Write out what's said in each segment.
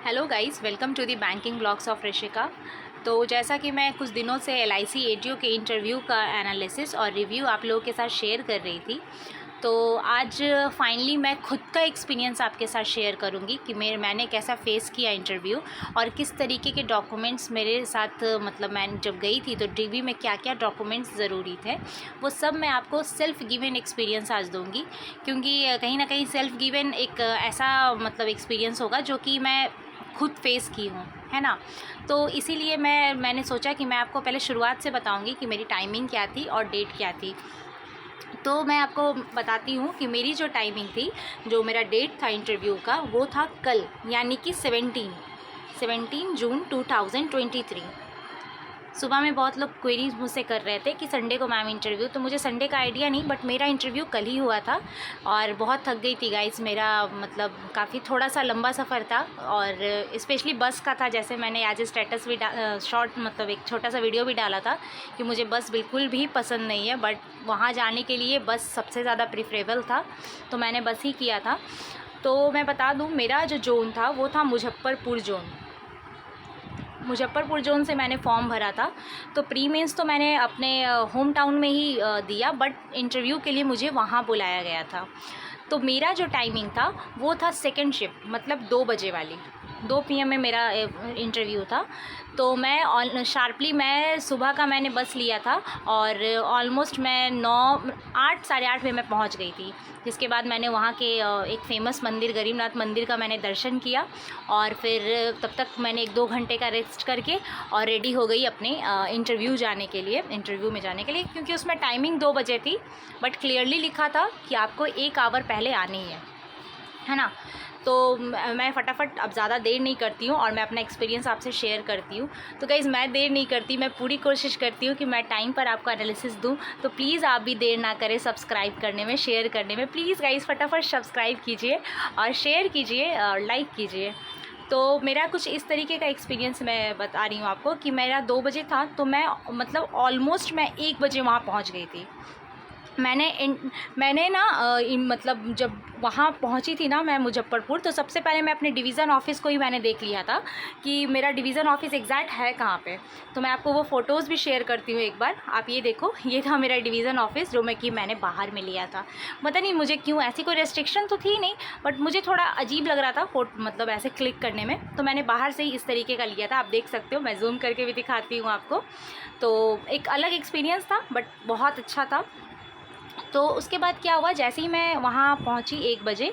Hello guys, welcome to the banking blogs of Rishika. तो जैसा कि मैं कुछ दिनों से LIC ATO के इंटरव्यू का एनालिसिस और रिव्यू आप लोगों के साथ शेयर कर रही थी, तो आज फाइनली मैं खुद का एक्सपीरियंस आपके साथ शेयर करूंगी कि मैंने कैसा फेस किया इंटरव्यू और किस तरीके के डॉक्यूमेंट्स मेरे साथ मैं जब गई थी तो DV में क्या क्या डॉक्यूमेंट्स ज़रूरी थे, वो सब मैं आपको सेल्फ़ गिवन एक्सपीरियंस आज दूंगी। क्योंकि कहीं ना कहीं सेल्फ़ गिवन एक ऐसा एक्सपीरियंस होगा जो कि मैं खुद फेस की हूँ, है ना। तो इसीलिए मैंने सोचा कि मैं आपको पहले शुरुआत से बताऊंगी कि मेरी टाइमिंग क्या थी और डेट क्या थी। तो मैं आपको बताती हूँ कि मेरी जो टाइमिंग थी, जो मेरा डेट था इंटरव्यू का, वो था कल, यानी कि 17 जून 2023। सुबह में बहुत लोग क्वेरीज मुझसे कर रहे थे कि संडे को मैम इंटरव्यू, तो मुझे संडे का आइडिया नहीं, बट मेरा इंटरव्यू कल ही हुआ था और बहुत थक गई थी गाइस। मेरा काफ़ी थोड़ा सा लंबा सफ़र था और स्पेशली बस का था। जैसे मैंने एज ए स्टेटस भी शॉर्ट एक छोटा सा वीडियो भी डाला था कि मुझे बस बिल्कुल भी पसंद नहीं है, बट वहाँ जाने के लिए बस सबसे ज़्यादा प्रेफरेबल था, तो मैंने बस ही किया था। तो मैं बता दूँ, मेरा जो जोन था वो था मुजफ्फरपुर जोन से मैंने फॉर्म भरा था। तो प्री मेंस तो मैंने अपने होम टाउन में ही दिया, बट इंटरव्यू के लिए मुझे वहाँ बुलाया गया था। तो मेरा जो टाइमिंग था वो था सेकंड शिफ्ट, 2 बजे वाली। 2 PM में मेरा इंटरव्यू था। तो मैं शार्पली सुबह का मैंने बस लिया था और ऑलमोस्ट मैं 8 साढ़े 8 बजे मैं पहुंच गई थी। जिसके बाद मैंने वहाँ के एक फ़ेमस मंदिर, गरीबनाथ मंदिर का मैंने दर्शन किया और फिर तब तक मैंने 1-2 घंटे का रेस्ट करके और रेडी हो गई अपने इंटरव्यू में जाने के लिए, क्योंकि उसमें टाइमिंग 2 बजे थी, बट क्लियरली लिखा था कि आपको 1 आवर पहले आनी है ना। तो मैं फटाफट अब ज़्यादा देर नहीं करती हूँ और मैं अपना एक्सपीरियंस आपसे शेयर करती हूँ। तो गाइज़, मैं देर नहीं करती, मैं पूरी कोशिश करती हूँ कि मैं टाइम पर आपको एनालिसिस दूँ। तो प्लीज़ आप भी देर ना करें सब्सक्राइब करने में, शेयर करने में। प्लीज़ गाइज़, फटाफट सब्सक्राइब कीजिए और शेयर कीजिए और लाइक कीजिए। तो मेरा कुछ इस तरीके का एक्सपीरियंस मैं बता रही हूँ आपको कि मेरा 2 बजे था, तो मैं ऑलमोस्ट मैं 1 बजे वहाँ पहुँच गई थी। मैंने ना जब वहाँ पहुँची थी ना मैं मुजफ्फरपुर, तो सबसे पहले मैं अपने डिवीज़न ऑफिस को ही मैंने देख लिया था कि मेरा डिवीज़न ऑफिस एग्जैक्ट है कहाँ पे। तो मैं आपको वो फ़ोटोज़ भी शेयर करती हूँ एक बार। आप ये देखो, ये था मेरा डिवीज़न ऑफिस जो मैंने बाहर में लिया था। पता नहीं मुझे क्यों, ऐसी कोई रेस्ट्रिक्शन तो थी नहीं, बट मुझे थोड़ा अजीब लग रहा था ऐसे क्लिक करने में, तो मैंने बाहर से ही इस तरीके का लिया था। आप देख सकते हो, मैं जूम करके भी दिखाती हूँ आपको। तो एक अलग एक्सपीरियंस था, बट बहुत अच्छा था। तो उसके बाद क्या हुआ, जैसे ही मैं वहाँ पहुँची 1 बजे,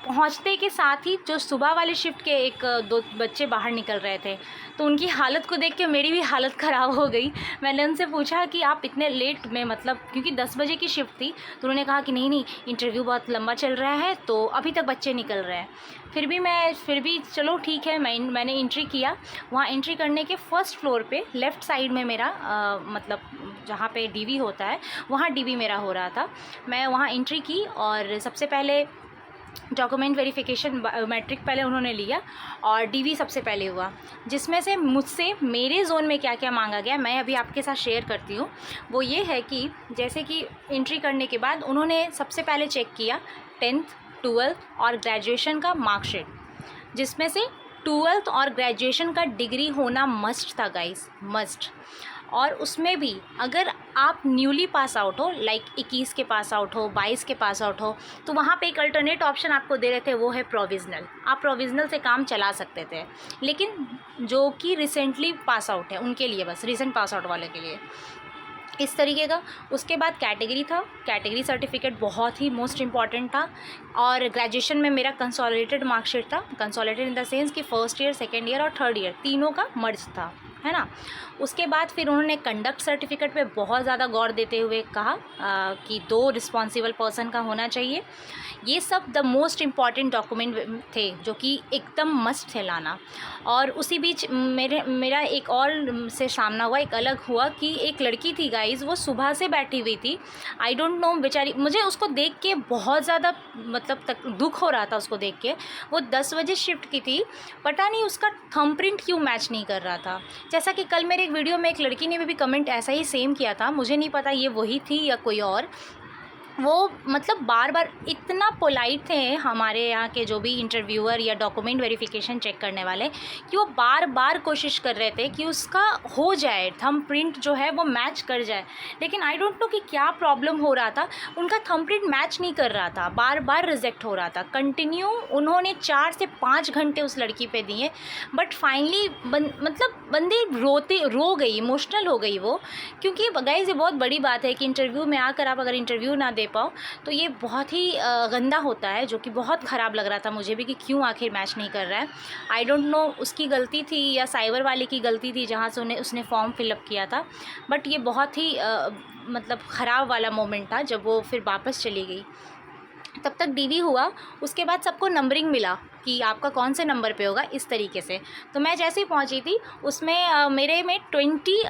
पहुँचते के साथ ही जो सुबह वाले शिफ्ट के 1-2 बच्चे बाहर निकल रहे थे, तो उनकी हालत को देख के मेरी भी हालत ख़राब हो गई। मैंने उनसे पूछा कि आप इतने लेट में, क्योंकि 10 बजे की शिफ्ट थी, तो उन्होंने कहा कि नहीं इंटरव्यू बहुत लंबा चल रहा है, तो अभी तक बच्चे निकल रहे हैं। फिर भी चलो ठीक है, मैंने एंट्री किया। वहाँ एंट्री करने के फर्स्ट फ्लोर पे लेफ़्ट साइड में मेरा जहाँ पे DV होता है, वहाँ DV मेरा हो रहा था। मैं वहाँ एंट्री की और सबसे पहले डॉक्यूमेंट वेरिफिकेशन मैट्रिक पहले उन्होंने लिया और DV सबसे पहले हुआ, जिसमें से मुझसे मेरे जोन में क्या क्या मांगा गया मैं अभी आपके साथ शेयर करती हूँ। वो ये है कि जैसे कि एंट्री करने के बाद उन्होंने सबसे पहले चेक किया 10th 12th और ग्रेजुएशन का मार्कशीट, जिसमें से 12th और ग्रेजुएशन का डिग्री होना मस्ट था गाइस, मस्ट। और उसमें भी अगर आप न्यूली पास आउट हो, 21 के पास आउट हो, 22 के पास आउट हो, तो वहाँ पे एक अल्टरनेट ऑप्शन आपको दे रहे थे, वो है प्रोविज़नल। आप प्रोविज़नल से काम चला सकते थे, लेकिन जो कि रिसेंटली पास आउट है उनके लिए, बस रिसेंट पास आउट वाले के लिए इस तरीके का। उसके बाद कैटेगरी था, कैटेगरी सर्टिफिकेट बहुत ही मोस्ट इम्पॉर्टेंट था। और ग्रेजुएशन में मेरा कंसोलिडेटेड मार्कशीट था, कंसोलिडेटेड इन द सेंस कि फर्स्ट ईयर, सेकेंड ईयर और थर्ड ईयर तीनों का मर्ज था, है ना। उसके बाद फिर उन्होंने कंडक्ट सर्टिफिकेट पे बहुत ज़्यादा गौर देते हुए कहा कि 2 रिस्पॉन्सिबल पर्सन का होना चाहिए। ये सब द मोस्ट इम्पॉर्टेंट डॉक्यूमेंट थे जो कि एकदम मस्ट थे लाना। और उसी बीच मेरा एक और से सामना हुआ, एक अलग हुआ कि एक लड़की थी गाइज़, वो सुबह से बैठी हुई थी। आई डोंट नो, बेचारी, मुझे उसको देख के बहुत ज़्यादा दुख हो रहा था उसको देख के। वो 10 बजे शिफ्ट की थी, पता नहीं उसका थंबप्रिंट क्यों मैच नहीं कर रहा था। जैसा कि कल मेरे एक वीडियो में एक लड़की ने भी कमेंट ऐसा ही सेम किया था, मुझे नहीं पता ये वही थी या कोई और। वो मतलब बार बार इतना पोलाइट थे हमारे यहाँ के जो भी इंटरव्यूअर या डॉक्यूमेंट वेरिफिकेशन चेक करने वाले, कि वो बार बार कोशिश कर रहे थे कि उसका हो जाए, थंब प्रिंट जो है वो मैच कर जाए। लेकिन आई डोंट नो कि क्या प्रॉब्लम हो रहा था, उनका थंब प्रिंट मैच नहीं कर रहा था, बार बार रिजेक्ट हो रहा था। कंटिन्यू उन्होंने 4 से 5 घंटे उस लड़की पे दिए, बट फाइनली मतलब बंदी रो गई, इमोशनल हो गई वो। क्योंकि गाइस ये बहुत बड़ी बात है कि इंटरव्यू में आकर आप अगर इंटरव्यू ना दे पाओ तो ये बहुत ही गंदा होता है, जो कि बहुत ख़राब लग रहा था मुझे भी कि क्यों आखिर मैच नहीं कर रहा है। आई डोंट नो उसकी गलती थी या साइबर वाले की गलती थी जहाँ से उसने फॉर्म फिलअप किया था, बट ये बहुत ही मतलब ख़राब वाला मोमेंट था जब वो फिर वापस चली गई। तब तक डीवी हुआ, उसके बाद सबको नंबरिंग मिला कि आपका कौन से नंबर पे होगा, इस तरीके से। तो मैं जैसे ही पहुंची थी उसमें मेरे में 20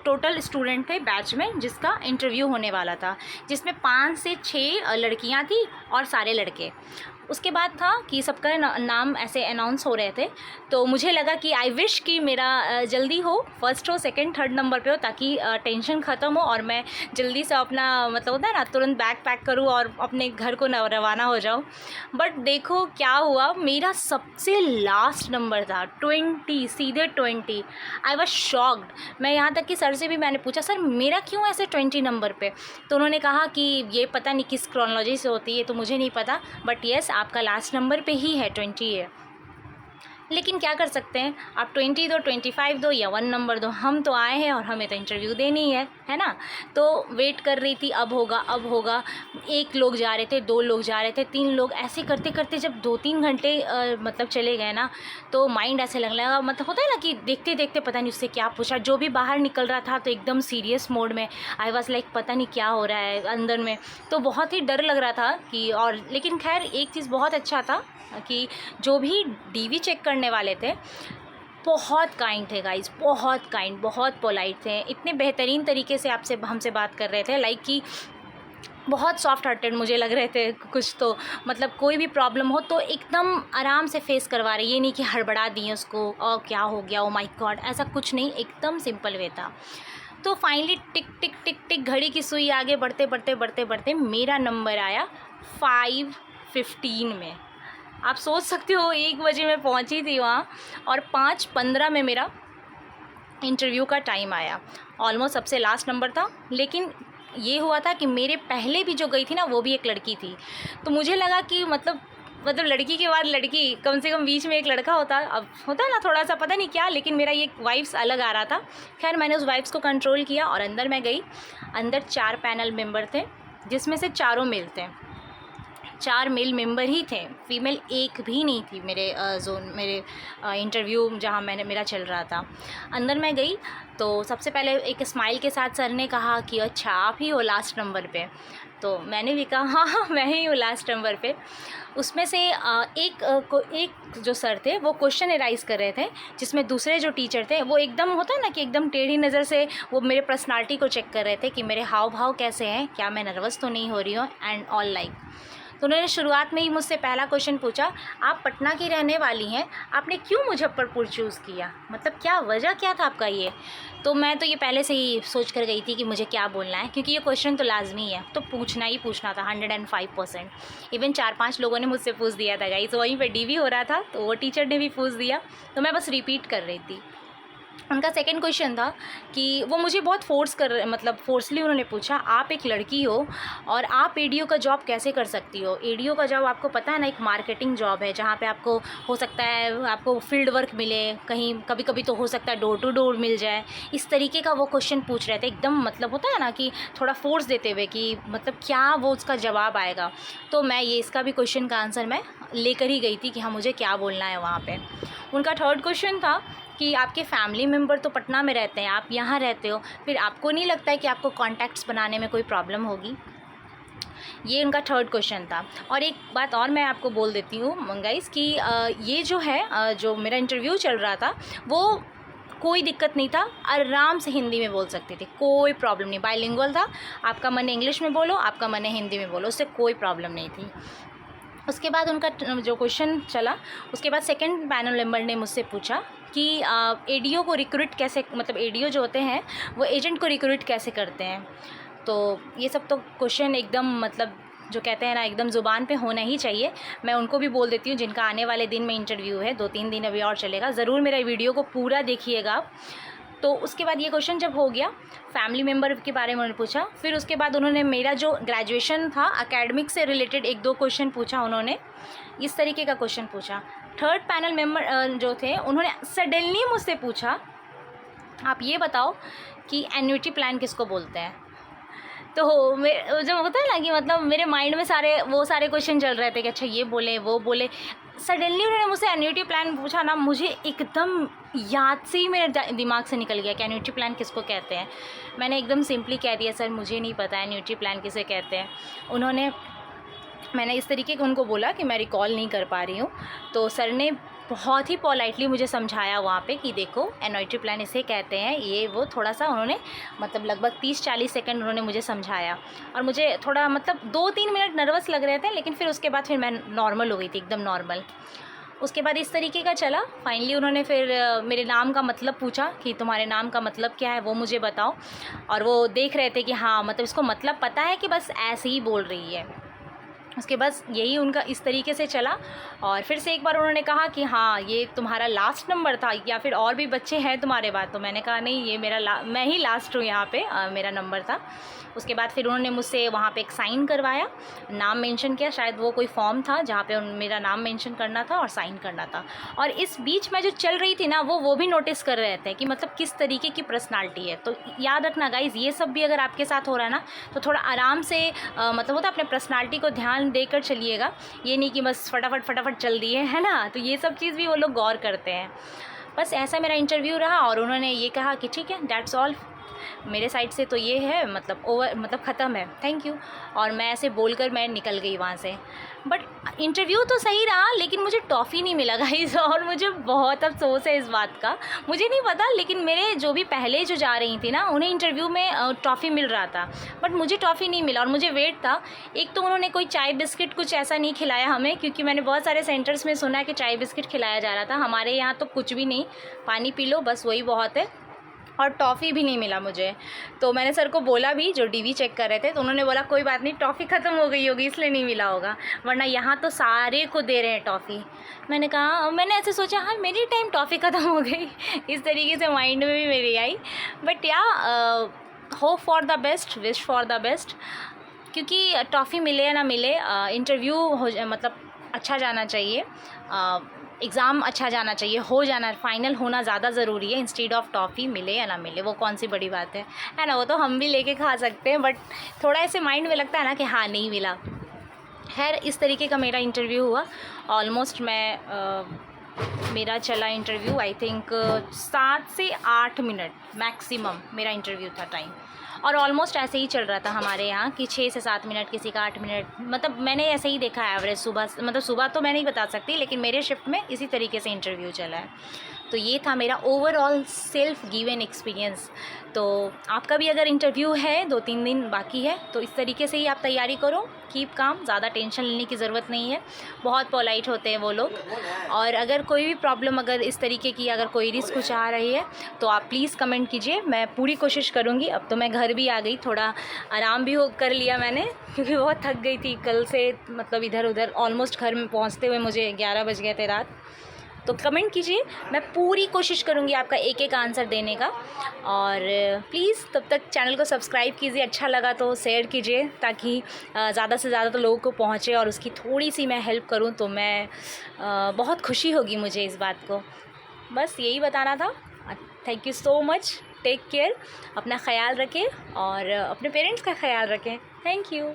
टोटल स्टूडेंट थे बैच में, जिसका इंटरव्यू होने वाला था, जिसमें 5 से 6 लड़कियां थी और सारे लड़के। उसके बाद था कि सबका नाम ऐसे अनाउंस हो रहे थे, तो मुझे लगा कि आई विश कि मेरा जल्दी हो, फर्स्ट हो, सेकंड, थर्ड नंबर पे हो, ताकि टेंशन ख़त्म हो और मैं जल्दी से अपना मतलब होता है ना तुरंत बैग पैक करूँ और अपने घर को रवाना हो जाऊँ। बट देखो क्या हुआ, मेरा सबसे लास्ट नंबर था 20, सीधे 20। I was shocked. मैं यहाँ तक कि सर से भी मैंने पूछा, सर मेरा क्यों ऐसे 20 नंबर पे? तो उन्होंने कहा कि ये पता नहीं किस क्रोनोलॉजी से होती है, तो मुझे नहीं पता, बट येस आपका लास्ट नंबर पे ही है, 20 है। लेकिन क्या कर सकते हैं, आप 20 दो, 25 दो या 1 नंबर दो, हम तो आए हैं और हमें तो इंटरव्यू देनी है ना। तो वेट कर रही थी, अब होगा अब होगा। 1 लोग जा रहे थे, 2 लोग जा रहे थे, 3 लोग, ऐसे करते करते जब 2-3 घंटे मतलब चले गए ना, तो माइंड ऐसे लगने लगा, मतलब होता है ना कि देखते देखते पता नहीं उससे क्या पूछा। जो भी बाहर निकल रहा था तो एकदम सीरियस मोड में, आई वाज लाइक पता नहीं क्या हो रहा है अंदर में। तो बहुत ही डर लग रहा था कि, और लेकिन खैर एक चीज़ बहुत अच्छा था कि जो भी डीवी चेक करने वाले थे बहुत काइंड थे गाइस, बहुत काइंड, बहुत पोलाइट थे, इतने बेहतरीन तरीके से हमसे बात कर रहे थे, लाइक कि बहुत सॉफ्ट हार्टेड मुझे लग रहे थे कुछ। तो मतलब कोई भी प्रॉब्लम हो तो एकदम आराम से फेस करवा रहे, ये नहीं कि हड़बड़ा दिए उसको और क्या हो गया, ओ माय गॉड, ऐसा कुछ नहीं, एकदम सिंपल वे था। तो फाइनली टिक टिक टिक टिक घड़ी की सुई आगे बढ़ते बढ़ते बढ़ते बढ़ते मेरा नंबर आया 5:15 में। आप सोच सकते हो 1 बजे मैं पहुंची थी वहाँ और 5:15 में मेरा इंटरव्यू का टाइम आया। ऑलमोस्ट सबसे लास्ट नंबर था, लेकिन ये हुआ था कि मेरे पहले भी जो गई थी ना वो भी एक लड़की थी। तो मुझे लगा कि मतलब लड़की के बाद लड़की, कम से कम बीच में एक लड़का होता, अब होता है ना थोड़ा सा पता नहीं क्या, लेकिन मेरा ये वाइब्स अलग आ रहा था। खैर मैंने उस वाइब्स को कंट्रोल किया और अंदर मैं गई। अंदर 4 पैनल मेंबर थे, जिसमें से चारों मेल थे, 4 मेल मेंबर ही थे, फीमेल एक भी नहीं थी मेरे मेरे इंटरव्यू जहाँ मेरा चल रहा था। अंदर मैं गई तो सबसे पहले एक स्माइल के साथ सर ने कहा कि अच्छा आप ही हो लास्ट नंबर पे। तो मैंने भी कहा हाँ मैं ही हूँ लास्ट नंबर पे। उसमें से एक जो सर थे वो क्वेश्चन एराइज़ कर रहे थे, जिसमें दूसरे जो टीचर थे वो एकदम होता है ना कि एकदम टेढ़ी नज़र से वो मेरे पर्सनालिटी को चेक कर रहे थे कि मेरे हाव भाव कैसे हैं, क्या मैं नर्वस तो नहीं हो रही हूँ एंड ऑल लाइक। तो उन्होंने शुरुआत में ही मुझसे पहला क्वेश्चन पूछा, आप पटना की रहने वाली हैं, आपने क्यों मुजफ्फरपुर चूज़ किया, मतलब क्या वजह क्या था आपका ये? तो मैं तो ये पहले से ही सोच कर गई थी कि मुझे क्या बोलना है, क्योंकि ये क्वेश्चन तो लाजमी है, तो पूछना ही पूछना था 105%। इवन 4-5 लोगों ने मुझसे पूछ दिया था गाइस, वहीं पे डीवी हो रहा था तो वो टीचर ने भी पूछ दिया, तो मैं बस रिपीट कर रही थी। उनका सेकंड क्वेश्चन था कि वो मुझे बहुत फोर्सली उन्होंने पूछा, आप एक लड़की हो और आप एडीओ का जॉब कैसे कर सकती हो? एडीओ का जॉब आपको पता है ना, एक मार्केटिंग जॉब है जहाँ पे आपको हो सकता है आपको फील्ड वर्क मिले, कहीं कभी कभी तो हो सकता है डोर टू डोर मिल जाए, इस तरीके का वो क्वेश्चन पूछ रहे थे, एकदम मतलब होता है ना कि थोड़ा फोर्स देते हुए कि मतलब क्या वो उसका जवाब आएगा। तो मैं ये इसका भी क्वेश्चन का आंसर मैं लेकर ही गई थी कि हाँ मुझे क्या बोलना है वहाँ पर। उनका थर्ड क्वेश्चन था कि आपके फैमिली मेम्बर तो पटना में रहते हैं, आप यहाँ रहते हो, फिर आपको नहीं लगता है कि आपको कॉन्टैक्ट्स बनाने में कोई प्रॉब्लम होगी? ये उनका थर्ड क्वेश्चन था। और एक बात और मैं आपको बोल देती हूँ गाइस कि ये जो है जो मेरा इंटरव्यू चल रहा था वो कोई दिक्कत नहीं था, आराम से हिंदी में बोल सकते थे, कोई प्रॉब्लम नहीं, बाइलिंगुअल था, आपका मन है इंग्लिश में बोलो, आपका मन है हिंदी में बोलो, उससे कोई प्रॉब्लम नहीं थी। उसके बाद उनका जो क्वेश्चन चला, उसके बाद सेकंड पैनल मेंबर ने मुझसे पूछा कि एडीओ को रिक्रूट कैसे, मतलब एडीओ जो होते हैं वो एजेंट को रिक्रूट कैसे करते हैं? तो ये सब तो क्वेश्चन एकदम मतलब जो कहते हैं ना एकदम ज़ुबान पे होना ही चाहिए। मैं उनको भी बोल देती हूँ जिनका आने वाले दिन में इंटरव्यू है, 2-3 दिन अभी और चलेगा, ज़रूर मेरा वीडियो को पूरा देखिएगा आप। तो उसके बाद ये क्वेश्चन जब हो गया, फैमिली मेम्बर के बारे में उन्होंने पूछा। फिर उसके बाद उन्होंने मेरा जो ग्रेजुएशन था एकेडमिक से रिलेटेड 1-2 क्वेश्चन पूछा, उन्होंने इस तरीके का क्वेश्चन पूछा। थर्ड पैनल मेम्बर जो थे उन्होंने सडनली मुझसे पूछा, आप ये बताओ कि एन्युटी प्लान किसको बोलते हैं। तो जो होता है ना कि मतलब मेरे माइंड में सारे क्वेश्चन चल रहे थे कि अच्छा ये बोले वो बोले। सडनली उन्होंने मुझसे एन्युटी प्लान पूछा ना, मुझे एकदम याद से ही मेरे दिमाग से निकल गया कि एन्युटी प्लान किसको कहते हैं। मैंने एकदम सिंपली कह दिया, सर मुझे नहीं पता एन्युटी प्लान किसे कहते हैं। मैंने इस तरीके का उनको बोला कि मैं रिकॉल नहीं कर पा रही हूँ। तो सर ने बहुत ही पोलाइटली मुझे समझाया वहाँ पे कि देखो एन्युटी प्लान इसे कहते हैं, ये वो थोड़ा सा उन्होंने मतलब लगभग 30-40 सेकंड उन्होंने मुझे समझाया। और मुझे थोड़ा मतलब 2-3 मिनट नर्वस लग रहे थे, लेकिन फिर उसके बाद फिर मैं नॉर्मल हो गई थी, एकदम नॉर्मल। उसके बाद इस तरीके का चला। फाइनली उन्होंने फिर मेरे नाम का मतलब पूछा कि तुम्हारे नाम का मतलब क्या है, वो मुझे बताओ। और वो देख रहे थे कि हाँ मतलब इसको मतलब पता है कि बस ऐसे ही बोल रही है। उसके बस यही उनका इस तरीके से चला। और फिर से एक बार उन्होंने कहा कि हाँ ये तुम्हारा लास्ट नंबर था या फिर और भी बच्चे हैं तुम्हारे बाद। तो मैंने कहा नहीं, ये मैं ही लास्ट हूँ यहाँ पे, मेरा नंबर था। उसके बाद फिर उन्होंने मुझसे वहाँ पे एक साइन करवाया, नाम मेंशन किया, शायद वो कोई फॉर्म था जहाँ पे मेरा नाम मेंशन करना था और साइन करना था। और इस बीच में जो चल रही थी ना वो भी नोटिस कर रहे थे कि मतलब किस तरीके की पर्सनालिटी है। तो याद रखना गाइज़, ये सब भी अगर आपके साथ हो रहा है ना तो थोड़ा आराम से मतलब होता है अपने पर्सनालिटी को ध्यान देकर चलिएगा। ये नहीं कि बस फटाफट चल दिए, है ना। तो ये सब चीज़ भी वो लोग गौर करते हैं। बस ऐसा मेरा इंटरव्यू रहा और उन्होंने ये कहा कि ठीक है, दैट्स ऑल मेरे साइड से तो ये है, मतलब ख़त्म है, थैंक यू। और मैं ऐसे बोलकर मैं निकल गई वहाँ से। बट इंटरव्यू तो सही रहा, लेकिन मुझे टॉफ़ी नहीं मिला गाइस, और मुझे बहुत अफसोस है इस बात का। मुझे नहीं पता, लेकिन मेरे जो भी पहले जो जा रही थी ना उन्हें इंटरव्यू में टॉफ़ी मिल रहा था, बट मुझे टॉफ़ी नहीं मिला। और मुझे वेट था, एक तो उन्होंने कोई चाय बिस्किट कुछ ऐसा नहीं खिलाया हमें, क्योंकि मैंने बहुत सारे सेंटर्स में सुना है कि चाय बिस्किट खिलाया जा रहा था। हमारे यहाँ तो कुछ भी नहीं, पानी पी लो बस वही बहुत है। और टॉफ़ी भी नहीं मिला मुझे। तो मैंने सर को बोला भी, जो डीवी चेक कर रहे थे, तो उन्होंने बोला कोई बात नहीं, टॉफ़ी ख़त्म हो गई होगी इसलिए नहीं मिला होगा, वरना यहाँ तो सारे को दे रहे हैं टॉफ़ी। मैंने कहा, मैंने ऐसे सोचा हाँ मेरी टाइम टॉफ़ी ख़त्म हो गई, इस तरीके से माइंड में भी मेरी आई। बट या hope for the best, wish for the best, क्योंकि टॉफ़ी मिले या ना मिले, इंटरव्यू मतलब अच्छा जाना चाहिए, एग्ज़ाम अच्छा जाना चाहिए, हो जाना, फाइनल होना ज़्यादा ज़रूरी है इंस्टेड ऑफ टॉफ़ी मिले या ना मिले। वो कौन सी बड़ी बात है ना। वो तो हम भी लेके खा सकते हैं, बट थोड़ा ऐसे माइंड में लगता है ना कि हाँ नहीं मिला। खैर इस तरीके का मेरा इंटरव्यू हुआ। ऑलमोस्ट मेरा चला इंटरव्यू, आई थिंक 7 से 8 मिनट मैक्सिमम मेरा इंटरव्यू था टाइम। और ऑलमोस्ट ऐसे ही चल रहा था हमारे यहाँ कि 6 से 7 मिनट, किसी का 8 मिनट, मतलब मैंने ऐसे ही देखा है एवरेज। सुबह तो मैं नहीं बता सकती, लेकिन मेरे शिफ्ट में इसी तरीके से इंटरव्यू चला है। तो ये था मेरा ओवरऑल सेल्फ गिवन एक्सपीरियंस। तो आपका भी अगर इंटरव्यू है, 2-3 दिन बाकी है, तो इस तरीके से ही आप तैयारी करो, कीप काम, ज़्यादा टेंशन लेने की ज़रूरत नहीं है, बहुत पोलाइट होते हैं वो लोग। और अगर कोई भी प्रॉब्लम, अगर इस तरीके की अगर कोई रिस्क कुछ आ रही है तो आप प्लीज़ कमेंट कीजिए, मैं पूरी कोशिश करूँगी। अब तो मैं घर भी आ गई, थोड़ा आराम भी कर लिया मैंने, क्योंकि बहुत थक गई थी कल से, मतलब इधर उधर। ऑलमोस्ट घर में पहुँचते हुए मुझे 11 बज गए थे रात। तो कमेंट कीजिए, मैं पूरी कोशिश करूँगी आपका एक एक आंसर देने का। और प्लीज़ तब तक चैनल को सब्सक्राइब कीजिए, अच्छा लगा तो शेयर कीजिए, ताकि ज़्यादा से ज़्यादा तो लोगों को पहुँचे और उसकी थोड़ी सी मैं हेल्प करूँ तो मैं बहुत खुशी होगी मुझे इस बात को। बस यही बताना था। Thank you so much, take care, अपना ख्याल रखें और अपने पेरेंट्स का ख्याल रखें। Thank you.